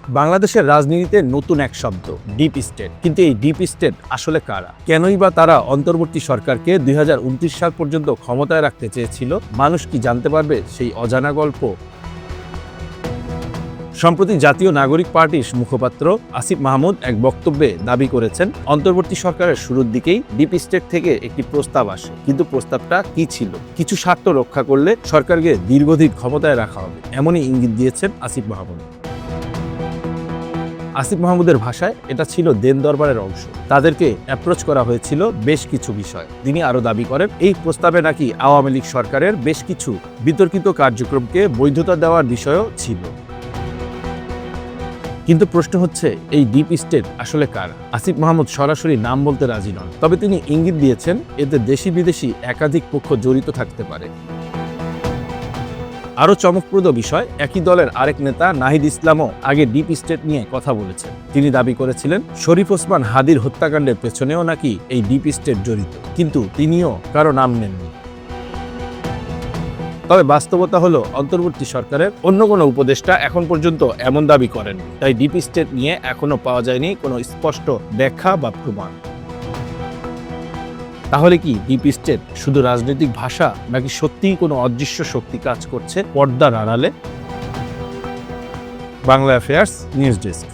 বাংলাদেশের রাজনীতিতে নতুন এক শব্দ ডিপ স্টেট। কিন্তু এই ডিপ স্টেট আসলে কারা, কেনই বা তারা অন্তর্বর্তী সরকারকে 2029 সাল পর্যন্ত ক্ষমতায় রাখতে চেয়েছিল? মানুষ কি জানতে পারবে সেই অজানা গল্প? সম্প্রতি জাতীয় নাগরিক পার্টির মুখপাত্র আসিফ মাহমুদ এক বক্তব্যে দাবি করেছেন, অন্তর্বর্তী সরকারের শুরুর দিকেই ডিপ স্টেট থেকে একটি প্রস্তাব আসে, কিন্তু প্রস্তাবটা কি ছিল? কিছু স্বার্থ রক্ষা করলে সরকারকে দীর্ঘদিন ক্ষমতায় রাখা হবে, এমনই ইঙ্গিত দিয়েছেন আসিফ মাহমুদ। আসিফ মাহমুদের ভাষায় এটা ছিল দেন দরবারের অংশ। তাদেরকে অ্যাপ্রোচ করা হয়েছিল বেশ কিছু বিষয়। তিনি আরও দাবি করেন, এই প্রস্তাবে নাকি আওয়ামী লীগ সরকারের বেশ কিছু বিতর্কিত কার্যক্রমকে বৈধতা দেওয়ার বিষয়ও ছিল। কিন্তু প্রশ্ন হচ্ছে, এই ডিপ স্টেট আসলে কারা? আসিফ মাহমুদ সরাসরি নাম বলতে রাজি নন, তবে তিনি ইঙ্গিত দিয়েছেন এতে দেশি বিদেশি একাধিক পক্ষ জড়িত থাকতে পারে। আরও চমকপ্রদ বিষয়, একই দলের আরেক নেতা নাহিদ ইসলামও আগে ডিপ স্টেট নিয়ে কথা বলেছেন। তিনি দাবি করেছিলেন শরীফ ওসমান হাদির হত্যাকাণ্ডের পেছনেও নাকি এই ডিপ স্টেট জড়িত, কিন্তু তিনিও কারো নাম নেননি। তবে বাস্তবতা হলো, অন্তর্বর্তী সরকারের অন্য কোনো উপদেষ্টা এখন পর্যন্ত এমন দাবি করেন। তাই ডিপ স্টেট নিয়ে এখনো পাওয়া যায়নি কোনো স্পষ্ট ব্যাখ্যা বা প্রমাণ। তাহলে কি ডিপ স্টেট শুধু রাজনৈতিক ভাষা, নাকি সত্যিই কোনো অদৃশ্য শক্তি কাজ করছে পর্দার আড়ালে? Bangla affairs news desk.